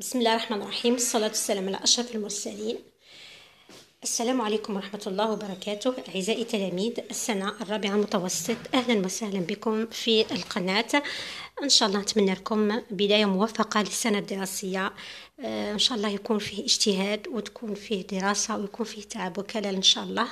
بسم الله الرحمن الرحيم. الصلاة والسلام على أشرف المرسلين. السلام عليكم ورحمة الله وبركاته. أعزائي تلاميذ السنة الرابعة المتوسط، أهلا وسهلا بكم في القناة. إن شاء الله نتمنى لكم بداية موفقة للسنة الدراسية. إن شاء الله يكون فيه اجتهاد وتكون فيه دراسة ويكون فيه تعب وكلل إن شاء الله،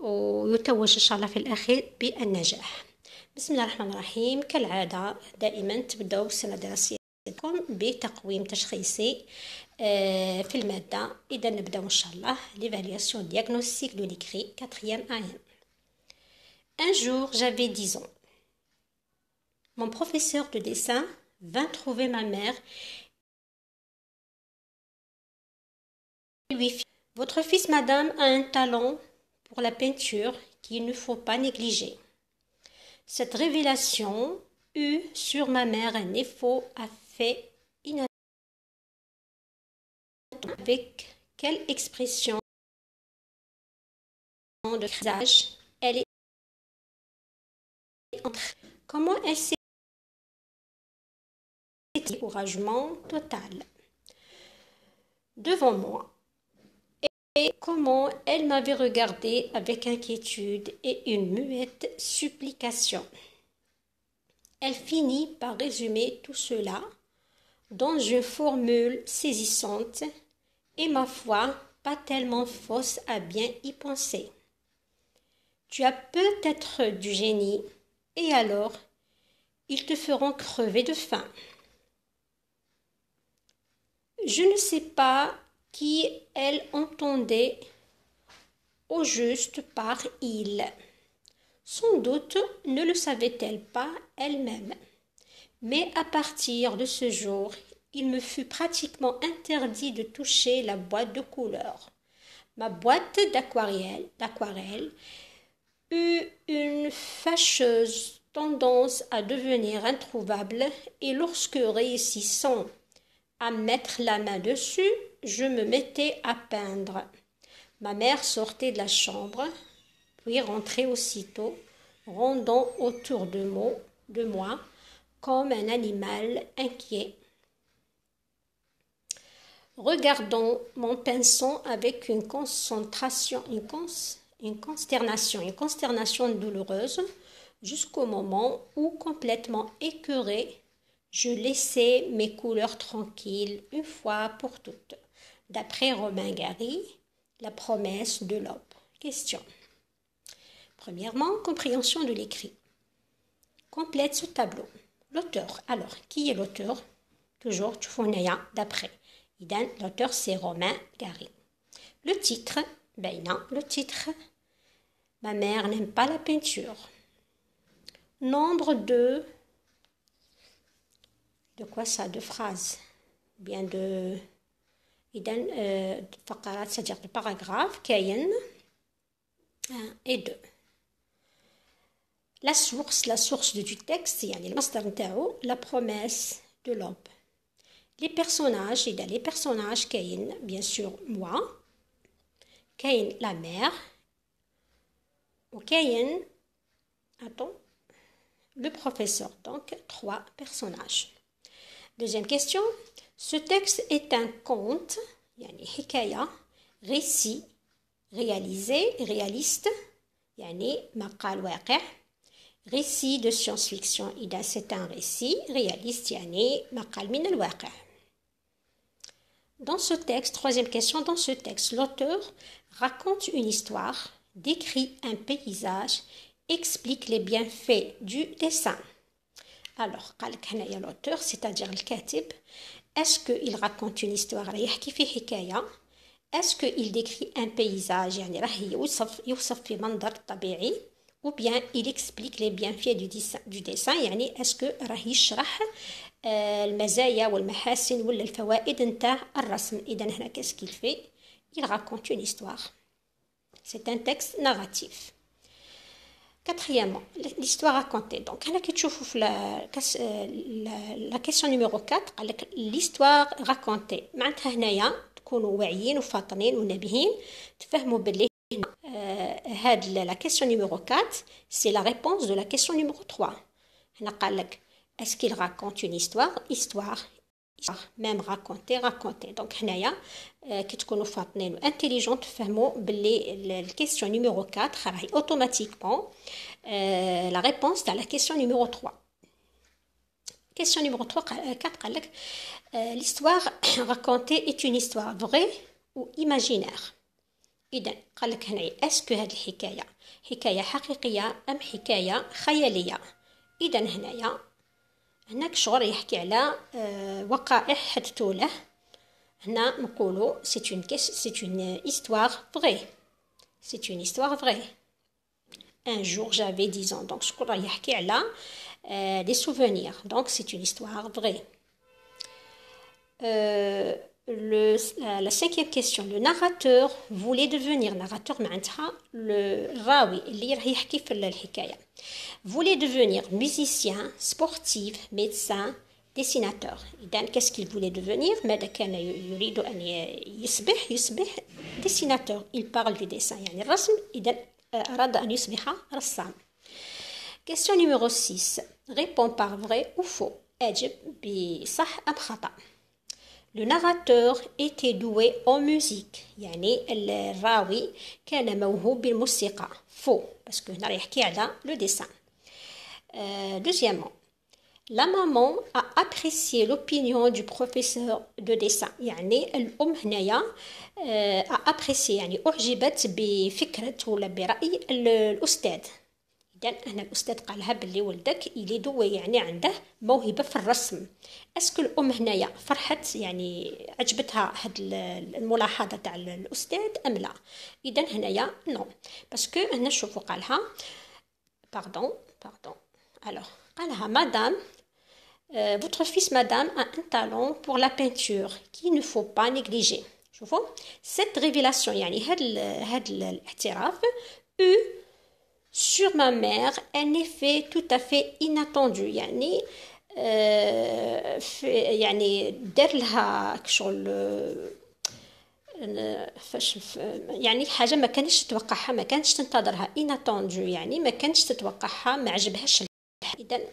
ويتوج إن شاء الله في الأخير بالنجاح. بسم الله الرحمن الرحيم. كالعادة دائما تبدأوا السنة الدراسية بتقويم تشخيصي في المادة. إذا نبدأ إن شاء الله l'évaluation diagnostique de l'écrit 4e AM. Un jour, j'avais 10 ans. Mon professeur de dessin vint trouver ma mère et lui fit: votre fils, madame, a un talent pour la peinture qu'il ne faut pas négliger. Cette révélation eut sur ma mère un effet inattendu. Avec quelle expression de visage elle est entrée? Comment elle s'est encouragement total devant moi, et comment elle m'avait regardé avec inquiétude et une muette supplication. Elle finit par résumer tout cela dans une formule saisissante et, ma foi, pas tellement fausse à bien y penser. Tu as peut-être du génie, et alors, ils te feront crever de faim. Je ne sais pas qui elle entendait au juste par il. Sans doute ne le savait-elle pas elle-même. Mais à partir de ce jour, il me fut pratiquement interdit de toucher la boîte de couleurs. Ma boîte d'aquarelle eut une fâcheuse tendance à devenir introuvable, et lorsque, réussissant à mettre la main dessus, je me mettais à peindre. Ma mère sortait de la chambre, puis rentrait aussitôt, rondant autour de moi comme un animal inquiet, regardant mon pinceau avec une consternation douloureuse, jusqu'au moment où, complètement écœurée, je laissais mes couleurs tranquilles une fois pour toutes. D'après Romain Gary, La promesse de l'aube. Question. Premièrement, compréhension de l'écrit. Complète ce tableau. L'auteur. Alors, qui est l'auteur? Toujours, tu fais d'après. L'auteur, c'est Romain Gary. Le titre, le titre. Ma mère n'aime pas la peinture. Nombre de quoi ça? De phrases. Bien de c'est-à-dire de paragraphes. Kayen 1 et 2. La source du texte, يعني المصدر نتاعو la promesse de l'aube. Les personnages, les personnages كاين bien sûr moi, كاين la mère, وكاين le professeur. Donc 3 personnages. Deuxième question. Ce texte est un conte, يعني حكاية, récit, réalisé, réaliste, يعني مقال واقع. Récit de science-fiction, c'est un récit réaliste, يعني مقال من الواقع. Dans ce texte, troisième question, dans ce texte, l'auteur raconte une histoire, décrit un paysage, explique les bienfaits du dessin. Alors, l'auteur, c'est-à-dire le katib, est-ce qu'il raconte une histoire, est-ce qu'il décrit un paysage, يعني راه يوصف في منظر طبيعي, ou bien il explique les bienfaits du dessin, يعني est-ce que راه يشرح المزايا والمحاسن ولا الفوائد نتاع الرسم. إذا هنا qu'est-ce qu'il fait? Il raconte une histoire. C'est un texte narratif. Quatrièmement, l'histoire racontée. Donc هنا كي تشوفوا في la question numéro 4 قالك l'histoire racontée. معناتها هنايا تكونوا واعيين وفاطنين ونبيهين تفهموا باللي la question numéro 4 c'est la réponse de la question numéro 3. هنا قالك est-ce qu'il raconte une histoire? même raconter donc هنايا كي تكونوا فاطنين و intelligent تفهموا باللي الكيسيون نيميرو 4 راهي اوتوماتيكمون la réponse تاع la question numéro 3. Question numéro 4 قال لك l'histoire racontée est une histoire vraie ou imaginaire. إذا قال لك هنا اسكو هذه الحكاية حكاية حقيقية أم حكاية خيالية. إذا هناك شغل يحكي على وقائع حدثوا له. هنا نقولوا c'est une histoire vraie. C'est une histoire vraie. Un jour j'avais 10 ans. Donc شكون راه يحكي على des souvenirs. Donc c'est une histoire vraie. La cinquième question. Le narrateur voulait devenir narrateur معناتها الراوي اللي راه يحكي في الحكاية voulait devenir musicien, sportif, médecin, dessinateur. إذن qu'est-ce qu'il voulait devenir؟ ماذا كان يريد أن يصبح dessinateur. Il parle du dessin يعني الرسم. إذن أراد أن يصبح رسام. Question numéro 6. Réponds par vrai ou faux. أجب بصح أم خطأ. Le narrateur était doué en musique. يعني الراوي كان موهوب بالموسيقى. Faux. Parce que هنا يحكي على le dessin. Deuxièmement, la maman a apprécié l'opinion du professeur de dessin. يعني الأم هنايا a apprécié يعني أعجبت بفكرة ولا برأي الأستاذ. إذن هنا الأستاذ قالها باللي ولدك إلي دوي يعني عنده موهبة في الرسم. أسكو الأم هنايا فرحت يعني عجبتها هاد الملاحظة تاع الأستاذ أم لا؟ إذن هنايا نو. باسكو هنا شوفوا قالها pardon. Alors, قالها madame, votre fils madame a un talent pour la peinture qu'il ne faut pas négliger. شوفوا cette révélation يعني هاد الاعتراف eut sur ma mère un effet tout à fait inattendu. يعني يعني دار لها شغل يعني حاجة ما كانش تتوقعها ما كانش تنتظرها inattendu يعني ما كانش تتوقعها ما عجبهاش. إذن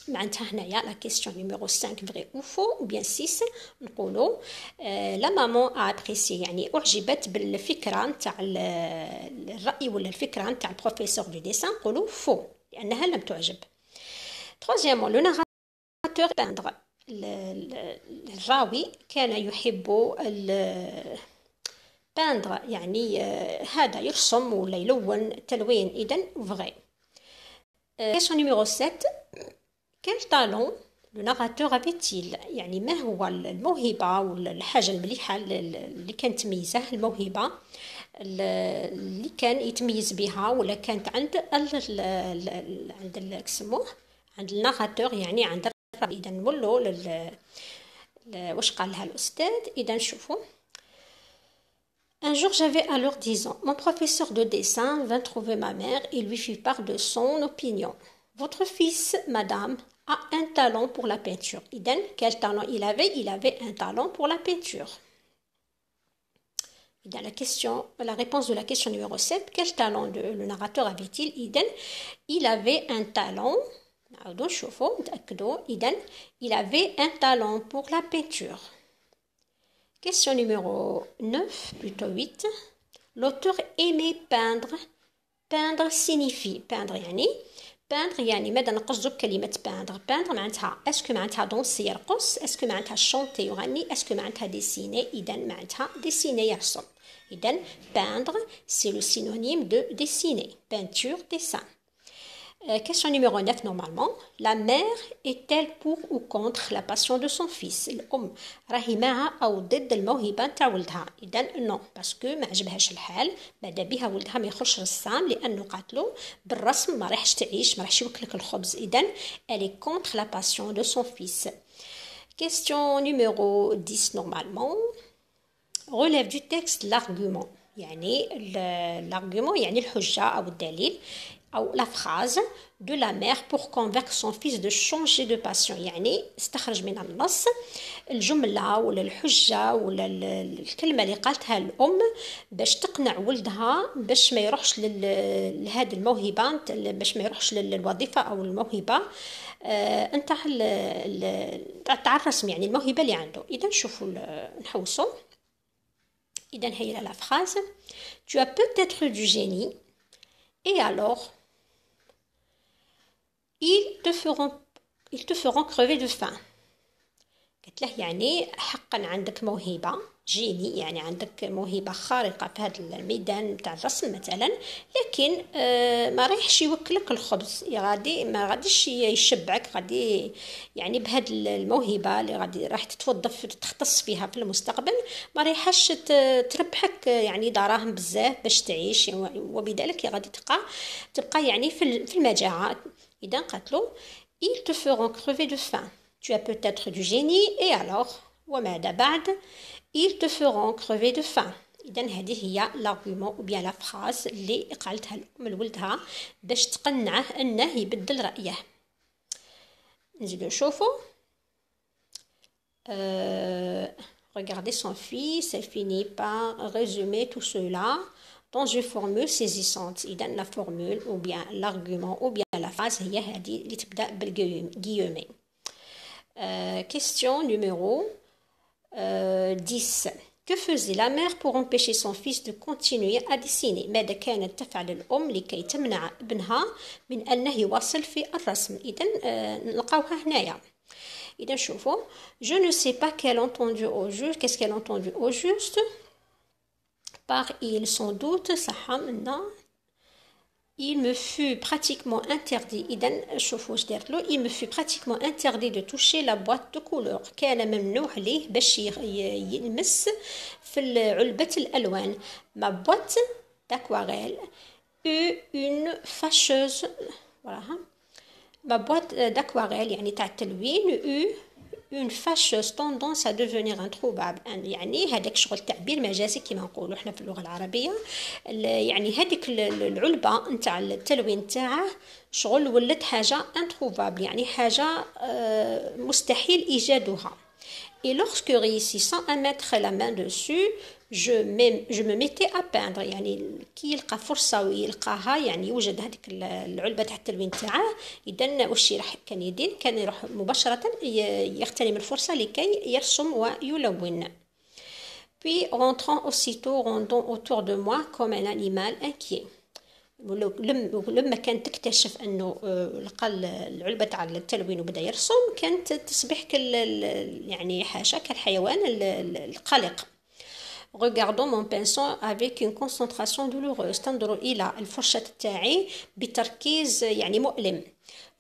معناتها هنايا لا كيسيون نيميرو 5 فري او فو او بيان 6 نقولوا لا مامون ابريسي يعني اعجبت بالفكره نتاع الراي ولا الفكره نتاع البروفيسور دو ديسان نقولوا فو لانها لم تعجب. troisièmement لو ناراتور بيندر الراوي كان يحب بيندر يعني هذا يرسم ولا يلون تلوين. اذن فري. question numéro 7. Quel talent le narrateur avait-il؟ يعني ما هو الموهبة ولا الحاجة المليحة اللي كانت تميزه الموهبة اللي كان يتميز بها ولا كانت عند كسموه عند الناراتور يعني عند الراوي. إذا نولوا واش قال لها الأستاذ. إذا نشوفوا Un jour, j'avais alors 10 ans. Mon professeur de dessin vint trouver ma mère et lui fit part de son opinion. Votre fils, madame, a un talent pour la peinture. Iden, quel talent il avait? Il avait un talent pour la peinture. Iden, la réponse de la question numéro 7, quel talent le narrateur avait-il? Iden, il avait un talent. Iden, il avait un talent pour la peinture. Question numéro 9, plutôt 8. L'auteur aimait peindre. Peindre signifie peindre يعني ماذا نقصدو بكلمة peindre معناتها اسكو معناتها دونسي يرقص اسكو معناتها شونتي يغني اسكو معناتها ديسيني. إذا معناتها ديسيني يرسم. إذا peindre c'est le synonyme de dessiner. Peinture, dessin. Question numéro 9 normalement. La mère est-elle pour ou contre la passion de son fils؟ الأم راهي معها أو ضد الموهبة تاع ولدها؟ إذا نو باسكو ما عجبهاش الحال ماذا بها ولدها ما يخرج رسام لأنه قاتلو بالرسم ما راحش تعيش ما راحش يوكلك الخبز. إذا elle est contre la passion de son fils. Question numéro 10 normalement. Relève du texte l'argument. يعني l'argument يعني الحجة أو الدليل أو la phrase de la mère pour convaincre son fils de changer de passion. يعني استخرج من النص الجملة ولا الحجة ولا الكلمة اللي قالتها الأم باش تقنع ولدها باش ما يروحش لهذه الموهبة باش ما يروحش للوظيفة أو الموهبة نتاع تاع الرسم، يعني الموهبة اللي عنده. إذا نشوفوا نحوسوا. إذا هي لا phrase: Tu as peut-être du génie, et alors ils te feront crever de faim. قلت له يعني حقا عندك موهبة جيني، يعني عندك موهبة خارقة في هذا الميدان تاع الرسم مثلا، لكن ما رايحش يوكلك الخبز، غادي ما غاديش يشبعك، غادي يعني بهذه الموهبة اللي غادي راح تتوظف تختص فيها في المستقبل، ما رايحش تربحك يعني دراهم بزاف باش تعيش، وبذلك غادي تبقى يعني في المجاعة. إذا قالت له ils te feront crever de faim. Tu as peut-être du génie, et alors وماذا بعد؟ ils te feront crever de faim. إذا هذه هي l'argument ou bien la phrase اللي قالتها الأم لولدها باش تقنعه أنه يبدل رأيه. نزيدو نشوفو. Regardez son fils, elle finit par résumer tout cela dans une formule saisissante. إذا la formule ou bien l'argument ou bien la phrase هي هذه اللي تبدأ بالguillemets. Question numéro 10. Que faisait la mère pour empêcher son fils de continuer à dessiner؟ ماذا كانت تفعل الأم لكي تمنع ابنها من أنه يواصل في الرسم؟ إذا نلقاوها هنايا. إذا شوفوا. Je ne sais pas qu'elle a entendu au juste. Qu'est-ce qu'elle a entendu au juste? Par il, sans doute. صح منا. Il me fut pratiquement interdit. إذا شوفوا واش دارت له. Il me fut pratiquement interdit de toucher la boîte de couleur. كان ممنوع ليه باش يلمس في علبة الألوان. Ma boîte d'aquarelle eut une fâcheuse. Voilà. Ma boîte d'aquarelle يعني تاع التلوين eut une fâcheuse tendance à devenir introuvable. يعني هذاك شغل تعبير مجازي كما نقولوا احنا في اللغة العربية. يعني هذيك العلبة نتاع التلوين تاعه شغل ولت حاجة introuvable، يعني حاجة مستحيل إيجادها. Et lorsque réussissant à mettre la main dessus, je me mettais à peindre. يعني كي يلقى فرصة ويلقاها يعني يوجد هذيك العلبة تاع التلوين تاعه، إذا وش راح كان يدير؟ كان يروح مباشرة يغتنم الفرصة لكي يرسم ويلون. Puis rentrant aussitôt rondant autour de moi comme un animal inquiet. لما كانت تكتشف انه لقى العلبه تاع التلوين وبدا يرسم، كانت تصبح يعني حاجه كالحيوان القلق. Regardons mon pinceau avec une concentration douloureuse. تنظر الى الفرشه تاعي بتركيز يعني مؤلم.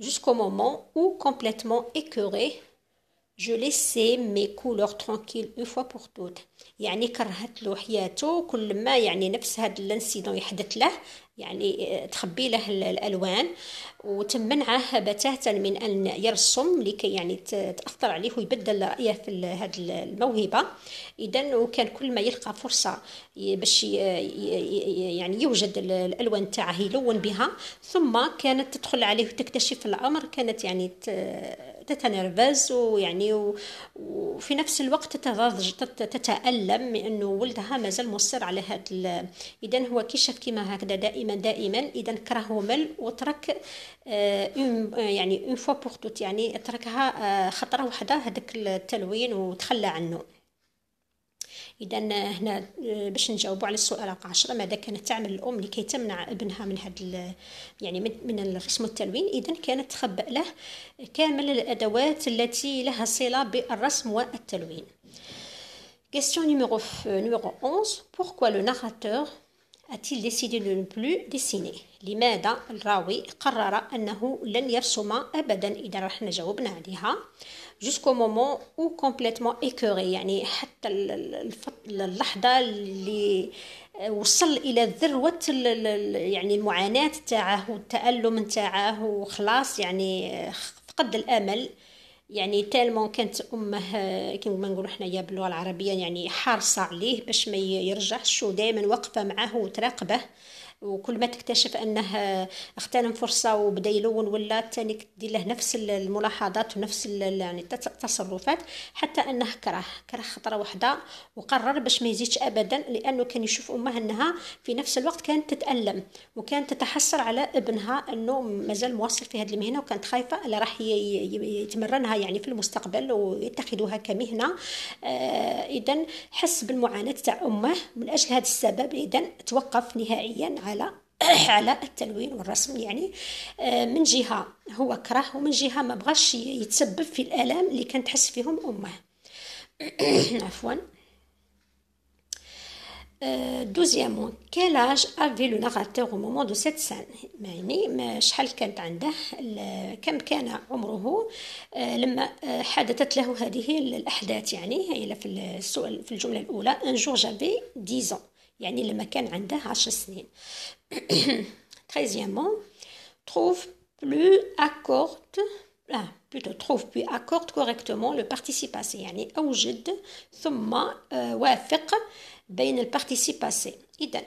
Jusqu'au moment où complètement écœuré je laissais mes couleurs tranquilles une fois pour toutes. يعني كرهت له حياته كل ما يعني نفس هذا الانسيدون يحدث له، يعني تخبي له الألوان وتمنعه بتاتا من أن يرسم لكي يعني تأثر عليه ويبدل رأيه في هذه الموهبة. إذن وكان كل ما يلقى فرصة باش يعني يوجد الألوان تاعه يلون بها، ثم كانت تدخل عليه وتكتشف الأمر، كانت يعني تتنرفز ويعني وفي نفس الوقت تتألم من أنه ولدها مازال مصر على هذا. إذن هو كي شاف كيما هكذا دائما إذن كره ومل وترك يعني اون فوا بور توت، يعني تركها خطرة وحدة هذاك التلوين وتخلى عنه. إذا هنا باش نجاوبوا على السؤال 10، ماذا كانت تعمل الأم لكي تمنع ابنها من هذا يعني من الرسم والتلوين؟ إذا كانت تخبأ له كامل الأدوات التي لها صلة بالرسم والتلوين. Question numéro 11. Pourquoi le narrateur a-t-il décidé de ne plus dessiner؟ لماذا الراوي قرر أنه لن يرسم أبدا؟ إذا رحنا جاوبنا عليها. jusqu'au moment où complètement écœuré، يعني حتى اللحظة اللي وصل إلى ذروة يعني المعاناة تاعه والتألم تاعه وخلاص يعني فقد الأمل. يعني تالمون كانت أمه كما نقولوا حنايا باللغة العربية يعني حارصة عليه باش ما يرجعش، ودائما واقفة معه وتراقبه وكل ما تكتشف أنه اغتنم فرصة وبدا يلون، ولا تاني دير له نفس الملاحظات ونفس يعني التصرفات، حتى أنه كره خطرة واحدة وقرر باش ما يزيدش أبدا، لأنه كان يشوف أمه أنها في نفس الوقت كانت تتألم وكانت تتحسر على ابنها أنه مازال مواصل في هذه المهنة، وكانت خايفة اللي راح يتمرنها يعني في المستقبل ويتخذوها كمهنة. إذن حس بالمعاناة تاع أمه، من أجل هذا السبب إذن توقف نهائيا على التلوين والرسم. يعني من جهة هو كره، ومن جهة ما بغاش يتسبب في الآلام اللي كانت تحس فيهم أمه. عفوا. Deuxièmement, quel âge avait le narrateur au moment de cette scène؟ يعني شحال كانت عنده، كم كان عمره لما حدثت له هذه الأحداث. يعني هي في السؤال في الجملة الأولى un jour j'avais 10 ans، يعني لما كان عنده 10 سنين. Treizièmement, trouve plus accorde correctement le participe passé، يعني أوجد ثم وافق بين البارتيسيب passé. إذن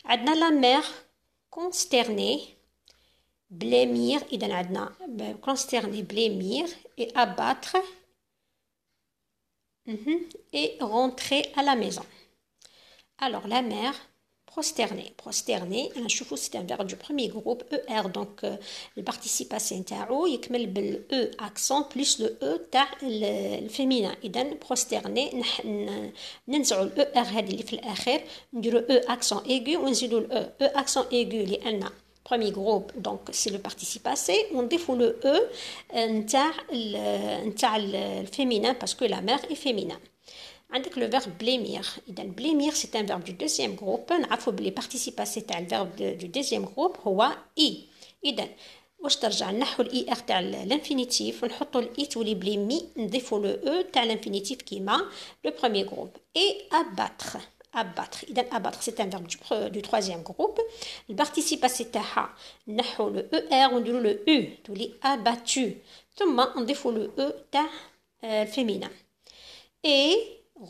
عندنا la mère consternée blêmir، إذن عندنا consterner blêmir et abattre et rentrer à la maison. Alors la mère prosterner أنا نشوفو c'est un verbe du premier groupe ER، donc le participe passé نتاعو يكمل بال E accent plus le E تاع الفيمينا. إذن prosterner ننزعو ال ER هذه اللي في الآخر، نديرو E accent aigu ونزيدو ال E accent aigu لأن premier groupe donc c'est le participe passé، ونضيفو le E نتاع الفيمينا parce que la mère est féminin. عندك le verbe blêmir. إذا blêmir c'est un verbe du deuxième groupe. نعرفوا بلي participe passé تاع الverbe du deuxième groupe هو i. إذا واش ترجع نحو الاي ار تاع الانفينيتيف ونحطوا الاي تولي بليمي، نضيفوا لو او تاع الانفينيتيف كيما لو بروميير جروب. اي abattre. إذا abattre c'est un verbe du troisième groupe. البارتيسيب passé تاعها نحو لو او ار ونديروا لو او تولي abattu، ثم نضيفوا لو او تاع الفيمينا. et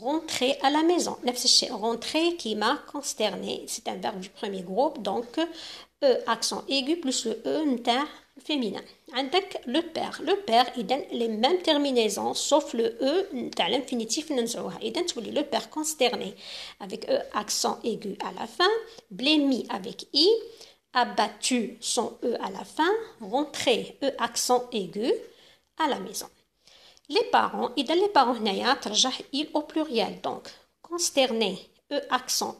rentrer à la maison نفس الشيء، rentrer كيما consterner c'est un verbe du premier groupe donc E accent aigu plus le E نتاع féminin. عندك le père إذن les mêmes terminaisons sauf le E نتاع l'infinitif ننزعوها. إذن تولي le père consterné avec E accent aigu à la fin، blêmi avec I، abattu sans E à la fin، rentrer E accent aigu à la maison. Les parents إذا les parents هنايا ترجع il au pluriel donc consterné E accent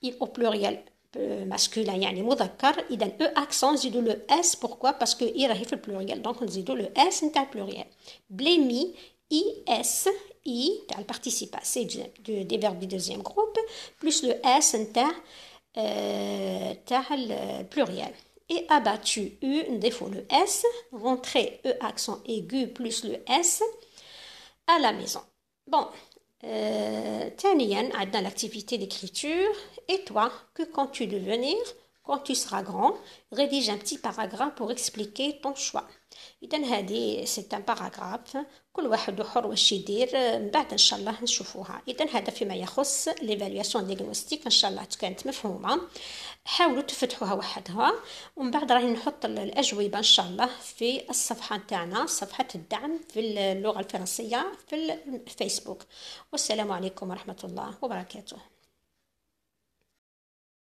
il au pluriel masculin يعني مذكر. إذا E accent نزيدو le S. pourquoi parce que I راهي في البلوريال donc نزيدو le S نتاع البلوريال. blêmi IS I تاع البارتيسيب passé des verbes du deuxième groupe plus le S نتاع البلوريال. Et abattu U نضيفو le S. rentrer E accent aigu plus le S à la maison. Bon, ثانيا عندنا l'activité d'écriture. Et toi, que comptes-tu devenir quand tu seras grand? Rédige un petit paragraphe pour expliquer ton choix. إذن هذه c'est un paragraphe كل واحد وحر واش يدير، من بعد إن شاء الله نشوفوها. إذن هذا فيما يخص l'évaluation diagnostique إن شاء الله كانت مفهومة. حاولوا تفتحوها وحدها، ومن بعد راهي نحط الأجوبة إن شاء الله في الصفحة تاعنا، صفحة الدعم في اللغة الفرنسية في الفيسبوك. والسلام عليكم ورحمة الله وبركاته.